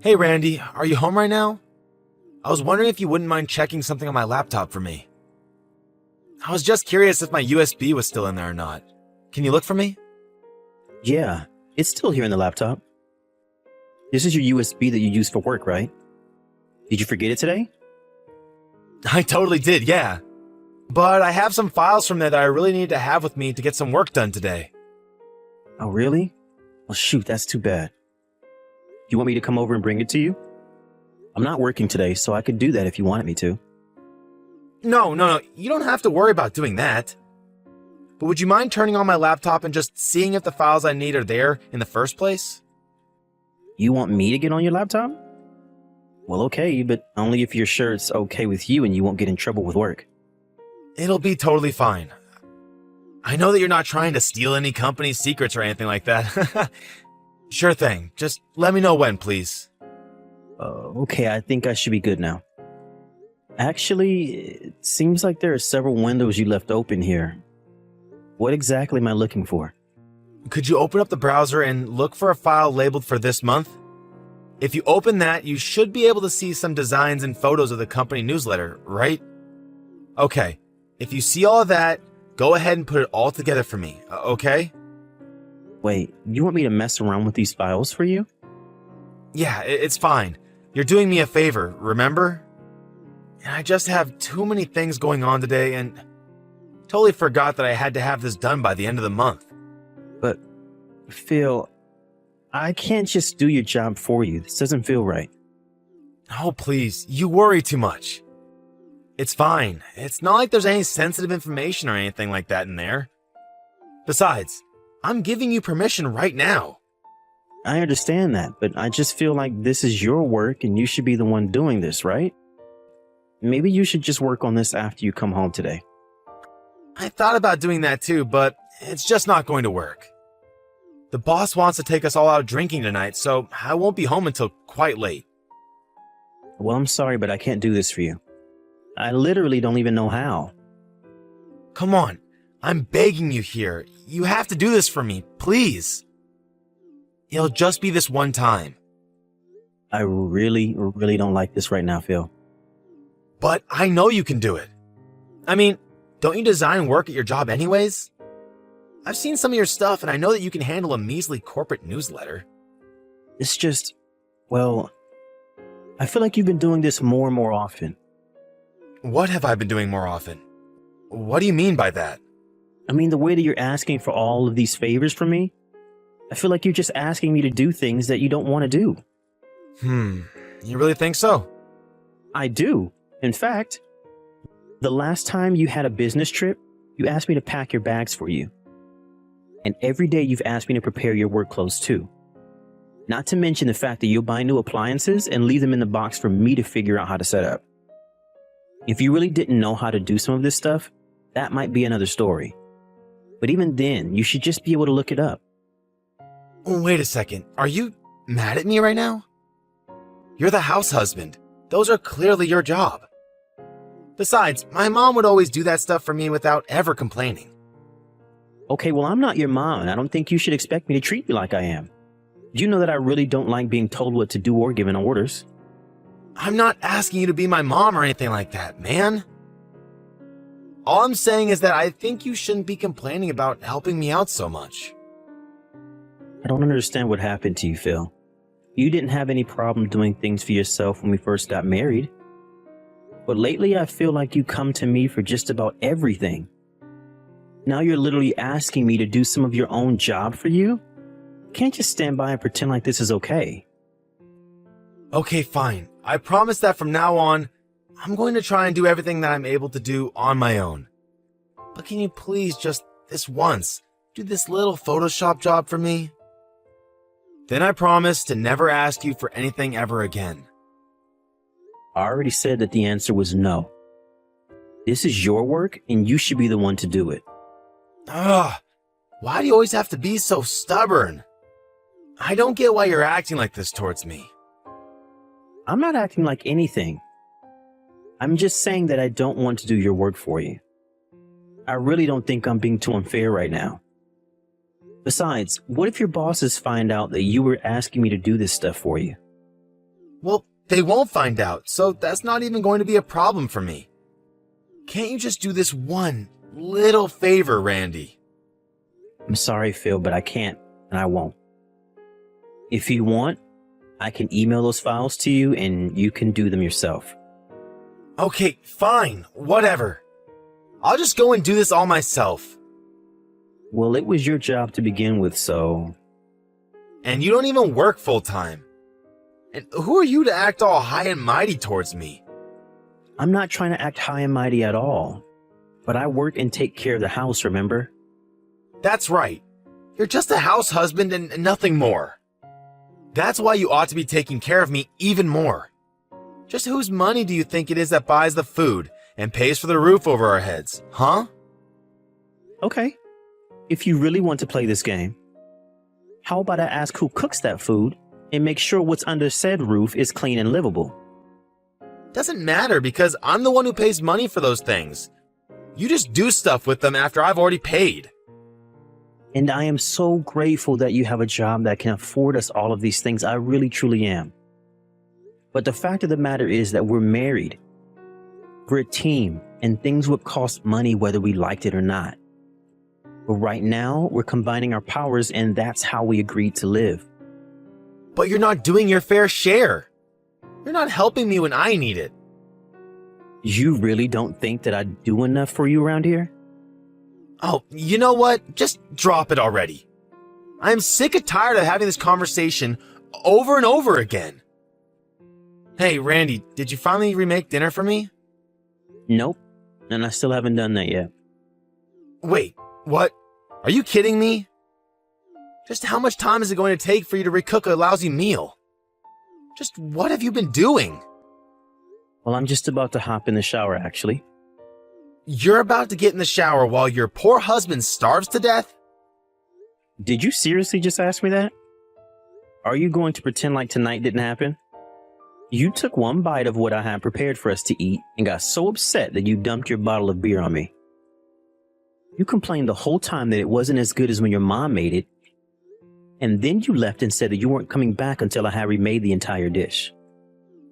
Hey Randy, are you home right now? I was wondering if you wouldn't mind checking something on my laptop for me. I was just curious if my USB was still in there or not. Can you look for me? Yeah, it's still here in the laptop. This is your USB that you use for work, right? Did you forget it today? I totally did, yeah. But I have some files from there that I really need to have with me to get some work done today. Oh, really? Well, shoot, that's too bad. You want me to come over and bring it to you? I'm not working today, so I could do that if you wanted me to. No, you don't have to worry about doing that. But would you mind turning on my laptop and just seeing if the files I need are there in the first place? You want me to get on your laptop? Well, okay, but only if you're sure it's okay with you and you won't get in trouble with work. It'll be totally fine. I know that you're not trying to steal any company's secrets or anything like that. Sure thing. Just let me know when, please. Okay, I think I should be good now. Actually, it seems like there are several windows you left open here. What exactly am I looking for? Could you open up the browser and look for a file labeled for this month? If you open that, you should be able to see some designs and photos of the company newsletter, right? Okay, if you see all of that, go ahead and put it all together for me, okay? Wait, you want me to mess around with these files for you? Yeah, it's fine. You're doing me a favor, remember? And I just have too many things going on today and totally forgot that I had to have this done by the end of the month. But, Phil, I can't just do your job for you. This doesn't feel right. Oh, please, you worry too much. It's fine. It's not like there's any sensitive information or anything like that in there. Besides, I'm giving you permission right now. I understand that, but I just feel like this is your work and you should be the one doing this, right? Maybe you should just work on this after you come home today. I thought about doing that too, but it's just not going to work. The boss wants to take us all out drinking tonight, so I won't be home until quite late. Well, I'm sorry, but I can't do this for you. I literally don't even know how. Come on, I'm begging you here. You have to do this for me, please. It'll just be this one time. I really don't like this right now, Phil. But I know you can do it. I mean, don't you design work at your job anyways? I've seen some of your stuff and I know that you can handle a measly corporate newsletter. It's just, well, I feel like you've been doing this more and more often. What have I been doing more often? What do you mean by that? I mean, the way that you're asking for all of these favors from me, I feel like you're just asking me to do things that you don't want to do. You really think so? I do. In fact, the last time you had a business trip, you asked me to pack your bags for you. And every day you've asked me to prepare your work clothes too. Not to mention the fact that you'll buy new appliances and leave them in the box for me to figure out how to set up. If you really didn't know how to do some of this stuff, that might be another story. But even then, you should just be able to look it up. Wait a second, are you mad at me right now? You're the house husband. Those are clearly your job. Besides, my mom would always do that stuff for me without ever complaining. Okay, well, I'm not your mom, and I don't think you should expect me to treat you like I am. You know that I really don't like being told what to do or given orders. I'm not asking you to be my mom or anything like that, man. All I'm saying is that I think you shouldn't be complaining about helping me out so much. I don't understand what happened to you, Phil. You didn't have any problem doing things for yourself when we first got married. But lately I feel like you come to me for just about everything. Now you're literally asking me to do some of your own job for you? You can't just stand by and pretend like this is okay. Okay, fine. I promise that from now on, I'm going to try and do everything that I'm able to do on my own. But can you please just this once do this little Photoshop job for me? Then I promise to never ask you for anything ever again. I already said that the answer was no. This is your work and you should be the one to do it. Ugh, why do you always have to be so stubborn? I don't get why you're acting like this towards me. I'm not acting like anything. I'm just saying that I don't want to do your work for you. I really don't think I'm being too unfair right now. Besides, what if your bosses find out that you were asking me to do this stuff for you? Well, they won't find out, so that's not even going to be a problem for me. Can't you just do this one little favor, Randy? I'm sorry, Phil, but I can't and I won't. If you want, I can email those files to you and you can do them yourself. Okay, fine, whatever. I'll just go and do this all myself. Well, it was your job to begin with, so... And you don't even work full-time. And who are you to act all high and mighty towards me? I'm not trying to act high and mighty at all. But I work and take care of the house, remember? That's right. You're just a house husband and nothing more. That's why you ought to be taking care of me even more. Just whose money do you think it is that buys the food and pays for the roof over our heads, huh? Okay. If you really want to play this game, how about I ask who cooks that food and make sure what's under said roof is clean and livable? Doesn't matter because I'm the one who pays money for those things. You just do stuff with them after I've already paid. And I am so grateful that you have a job that can afford us all of these things. I really, truly am. But the fact of the matter is that we're married. We're a team, and things would cost money whether we liked it or not. But right now, we're combining our powers, and that's how we agreed to live. But you're not doing your fair share. You're not helping me when I need it. You really don't think that I do enough for you around here? Oh, you know what? Just drop it already. I'm sick and tired of having this conversation over and over again. Hey, Randy, did you finally remake dinner for me? Nope, and I still haven't done that yet. Wait, what? Are you kidding me? Just how much time is it going to take for you to recook a lousy meal? Just what have you been doing? Well, I'm just about to hop in the shower, actually. You're about to get in the shower while your poor husband starves to death? Did you seriously just ask me that? Are you going to pretend like tonight didn't happen? You took one bite of what I had prepared for us to eat and got so upset that you dumped your bottle of beer on me. You complained the whole time that it wasn't as good as when your mom made it, and then you left and said that you weren't coming back until I had remade the entire dish.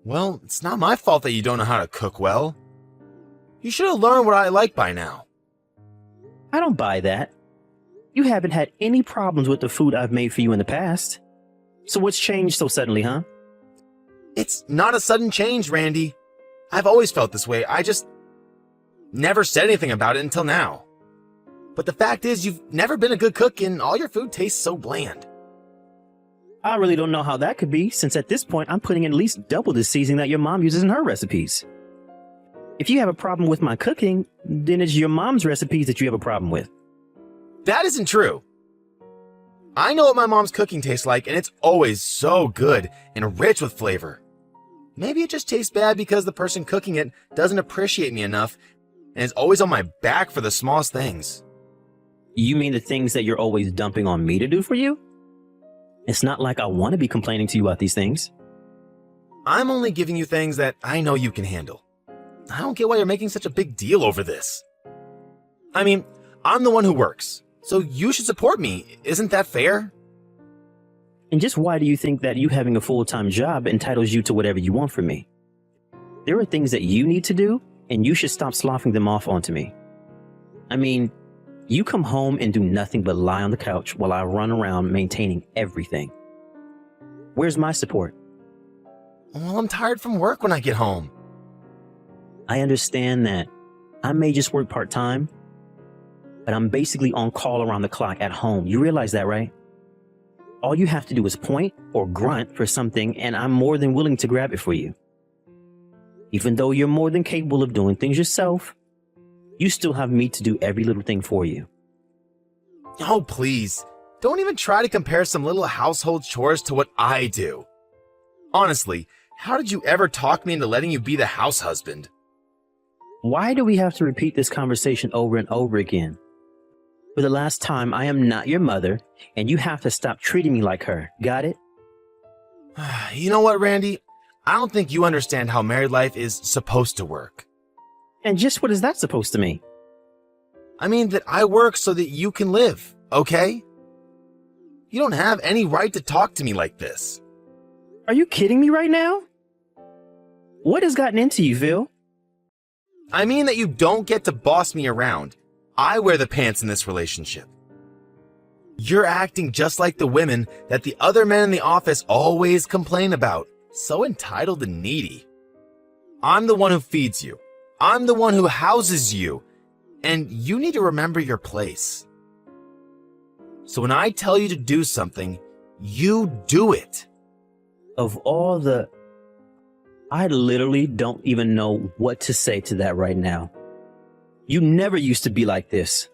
Well, it's not my fault that you don't know how to cook well. You should have learned what I like by now. I don't buy that. You haven't had any problems with the food I've made for you in the past. So what's changed so suddenly, huh? It's not a sudden change, Randy. I've always felt this way. I just never said anything about it until now. But the fact is, you've never been a good cook and all your food tastes so bland. I really don't know how that could be, since at this point I'm putting in at least double the seasoning that your mom uses in her recipes. If you have a problem with my cooking, then it's your mom's recipes that you have a problem with. That isn't true. I know what my mom's cooking tastes like, and it's always so good and rich with flavor. Maybe it just tastes bad because the person cooking it doesn't appreciate me enough and is always on my back for the smallest things. You mean the things that you're always dumping on me to do for you? It's not like I want to be complaining to you about these things. I'm only giving you things that I know you can handle. I don't get why you're making such a big deal over this. I mean, I'm the one who works, so you should support me. Isn't that fair? And just why do you think that you having a full-time job entitles you to whatever you want from me? There are things that you need to do, and you should stop sloughing them off onto me. I mean, you come home and do nothing but lie on the couch while I run around maintaining everything. Where's my support? Well, I'm tired from work when I get home. I understand that I may just work part-time, but I'm basically on call around the clock at home. You realize that, right? All you have to do is point or grunt for something, and I'm more than willing to grab it for you. Even though you're more than capable of doing things yourself, you still have me to do every little thing for you. Oh, please. Don't even try to compare some little household chores to what I do. Honestly, how did you ever talk me into letting you be the house husband? Why do we have to repeat this conversation over and over again? For the last time, I am not your mother, and you have to stop treating me like her. Got it? You know what, Randy? I don't think you understand how married life is supposed to work. And just what is that supposed to mean? I mean that I work so that you can live, okay? You don't have any right to talk to me like this. Are you kidding me right now? What has gotten into you, Phil? I mean that you don't get to boss me around. I wear the pants in this relationship. You're acting just like the women that the other men in the office always complain about. So entitled and needy. I'm the one who feeds you. I'm the one who houses you. And you need to remember your place. So when I tell you to do something, you do it. Of all the... I literally don't even know what to say to that right now. You never used to be like this.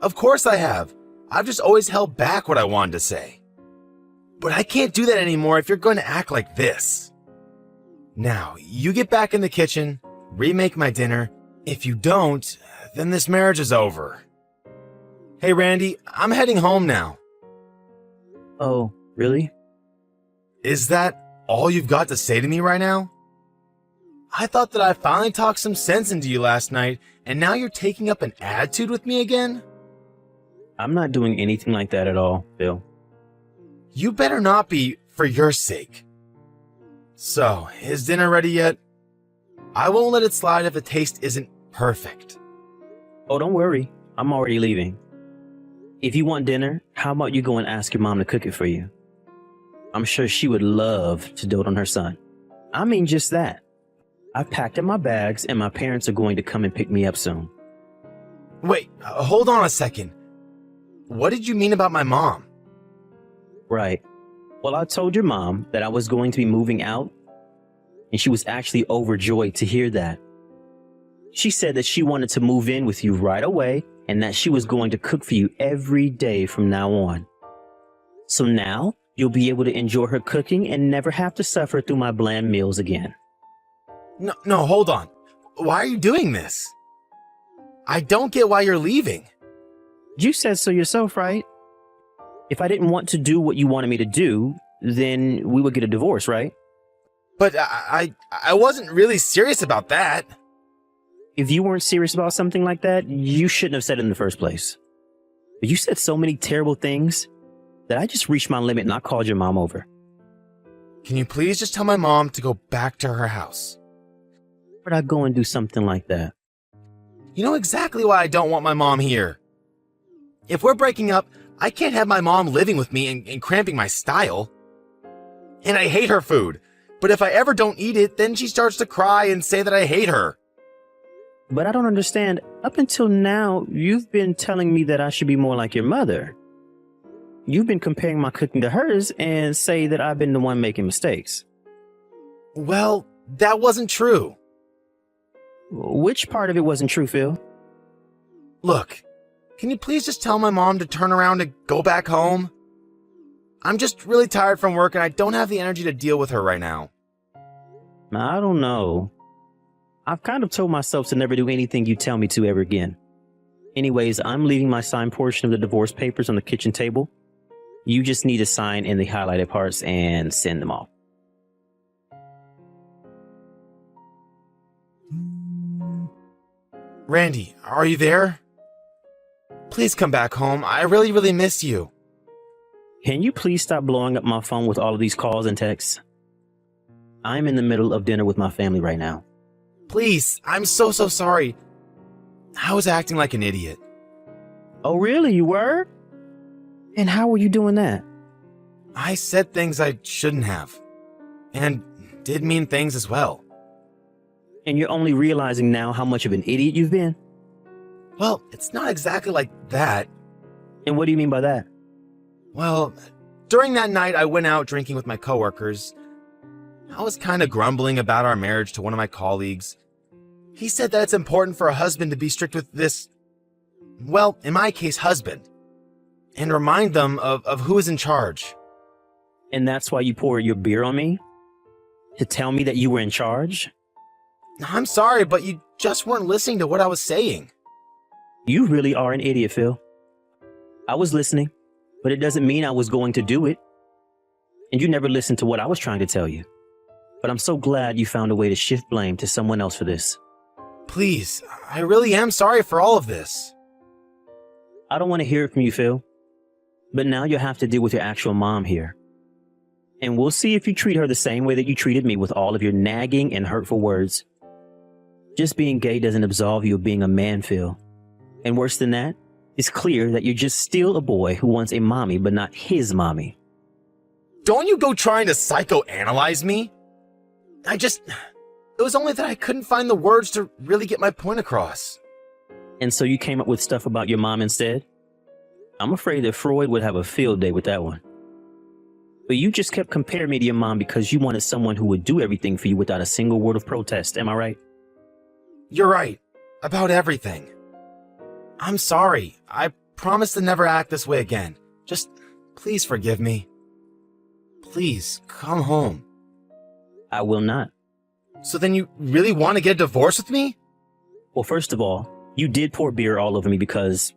Of course I have. I've just always held back what I wanted to say. But I can't do that anymore if you're going to act like this. Now, you get back in the kitchen, remake my dinner. If you don't, then this marriage is over. Hey Randy, I'm heading home now. Oh, really? Is that all you've got to say to me right now? I thought that I finally talked some sense into you last night, and now you're taking up an attitude with me again? I'm not doing anything like that at all, Phil. You better not be, for your sake. So, is dinner ready yet? I won't let it slide if the taste isn't perfect. Oh, don't worry. I'm already leaving. If you want dinner, how about you go and ask your mom to cook it for you? I'm sure she would love to dote on her son. I mean just that. I've packed up my bags and my parents are going to come and pick me up soon. Wait, hold on a second. What did you mean about my mom? Right. Well, I told your mom that I was going to be moving out, and she was actually overjoyed to hear that. She said that she wanted to move in with you right away and that she was going to cook for you every day from now on. So now you'll be able to enjoy her cooking and never have to suffer through my bland meals again. No, hold on. Why are you doing this? I don't get why you're leaving. You said so yourself, right? If I didn't want to do what you wanted me to do, then we would get a divorce, right? But I wasn't really serious about that. If you weren't serious about something like that, you shouldn't have said it in the first place. But you said so many terrible things that I just reached my limit and I called your mom over. Can you please just tell my mom to go back to her house? Where'd I go and do something like that? You know exactly why I don't want my mom here. If we're breaking up, I can't have my mom living with me and cramping my style. And I hate her food. But if I ever don't eat it, then she starts to cry and say that I hate her. But I don't understand. Up until now, you've been telling me that I should be more like your mother. You've been comparing my cooking to hers and say that I've been the one making mistakes. Well, that wasn't true. Which part of it wasn't true, Phil? Look, can you please just tell my mom to turn around and go back home? I'm just really tired from work and I don't have the energy to deal with her right now. I don't know. I've kind of told myself to never do anything you tell me to ever again. Anyways, I'm leaving my signed portion of the divorce papers on the kitchen table. You just need to sign in the highlighted parts and send them off. Randy, are you there? Please come back home. I really miss you. Can you please stop blowing up my phone with all of these calls and texts? I'm in the middle of dinner with my family right now. Please, I'm so sorry. I was acting like an idiot. Oh, really? You were? And how were you doing that? I said things I shouldn't have. And did mean things as well. And you're only realizing now how much of an idiot you've been? Well, it's not exactly like that. And what do you mean by that? Well, during that night I went out drinking with my coworkers. I was kind of grumbling about our marriage to one of my colleagues. He said that it's important for a husband to be strict with this, well, in my case, husband, and remind them of who is in charge. And that's why you poured your beer on me? To tell me that you were in charge? I'm sorry, but you just weren't listening to what I was saying. You really are an idiot, Phil. I was listening, but it doesn't mean I was going to do it. And you never listened to what I was trying to tell you. But I'm so glad you found a way to shift blame to someone else for this. Please, I really am sorry for all of this. I don't want to hear it from you, Phil. But now you'll have to deal with your actual mom here. And we'll see if you treat her the same way that you treated me with all of your nagging and hurtful words. Just being gay doesn't absolve you of being a man, Phil. And worse than that, it's clear that you're just still a boy who wants a mommy but not his mommy. Don't you go trying to psychoanalyze me. It was only that I couldn't find the words to really get my point across. And so you came up with stuff about your mom instead? I'm afraid that Freud would have a field day with that one. But you just kept comparing me to your mom because you wanted someone who would do everything for you without a single word of protest, am I right? You're right. About everything. I'm sorry. I promise to never act this way again. Just please forgive me. Please, come home. I will not. So then you really want to get a divorce with me? Well, first of all, you did pour beer all over me because,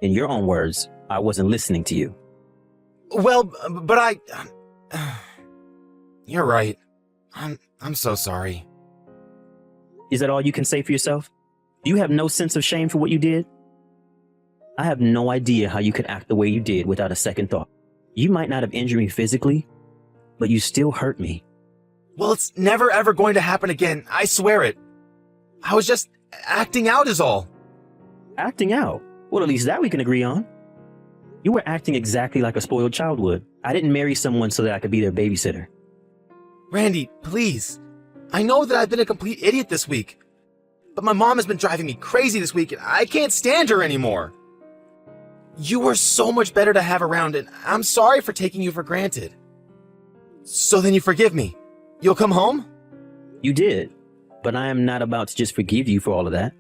in your own words, I wasn't listening to you. Well, but You're right. I'm so sorry. Is that all you can say for yourself? Do you have no sense of shame for what you did? I have no idea how you could act the way you did without a second thought. You might not have injured me physically, but you still hurt me. Well, it's never ever going to happen again. I swear it. I was just acting out is all. Acting out? Well, at least that we can agree on. You were acting exactly like a spoiled child would. I didn't marry someone so that I could be their babysitter. Randy, please. I know that I've been a complete idiot this week, but my mom has been driving me crazy this week and I can't stand her anymore. You were so much better to have around and I'm sorry for taking you for granted. So then you forgive me. You'll come home? You did, but I am not about to just forgive you for all of that.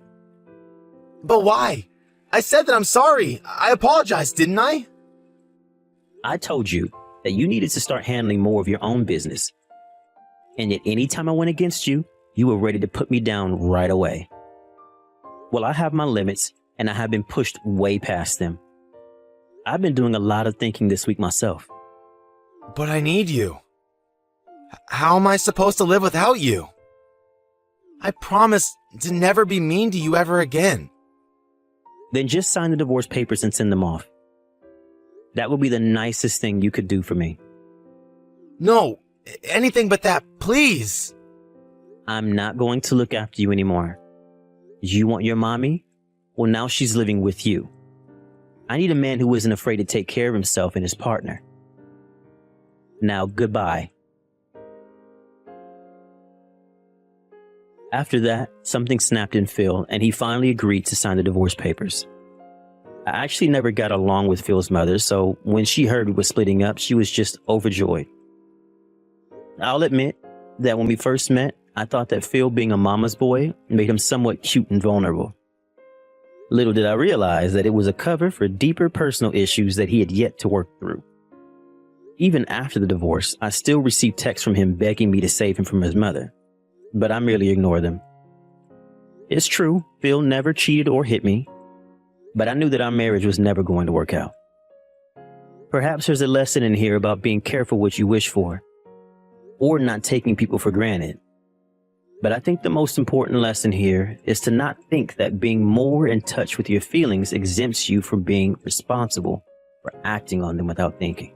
But why? I said that I'm sorry. I apologized, didn't I? I told you that you needed to start handling more of your own business. And yet any time I went against you, you were ready to put me down right away. Well, I have my limits and I have been pushed way past them. I've been doing a lot of thinking this week myself. But I need you. How am I supposed to live without you? I promise to never be mean to you ever again. Then just sign the divorce papers and send them off. That would be the nicest thing you could do for me. No, anything but that, please. I'm not going to look after you anymore. You want your mommy? Well, now she's living with you. I need a man who isn't afraid to take care of himself and his partner. Now, goodbye. After that, something snapped in Phil, and he finally agreed to sign the divorce papers. I actually never got along with Phil's mother, so when she heard we were splitting up, she was just overjoyed. I'll admit that when we first met, I thought that Phil being a mama's boy made him somewhat cute and vulnerable. Little did I realize that it was a cover for deeper personal issues that he had yet to work through. Even after the divorce, I still received texts from him begging me to save him from his mother, but I merely ignored them. It's true, Phil never cheated or hit me, but I knew that our marriage was never going to work out. Perhaps there's a lesson in here about being careful what you wish for, or not taking people for granted. But I think the most important lesson here is to not think that being more in touch with your feelings exempts you from being responsible for acting on them without thinking.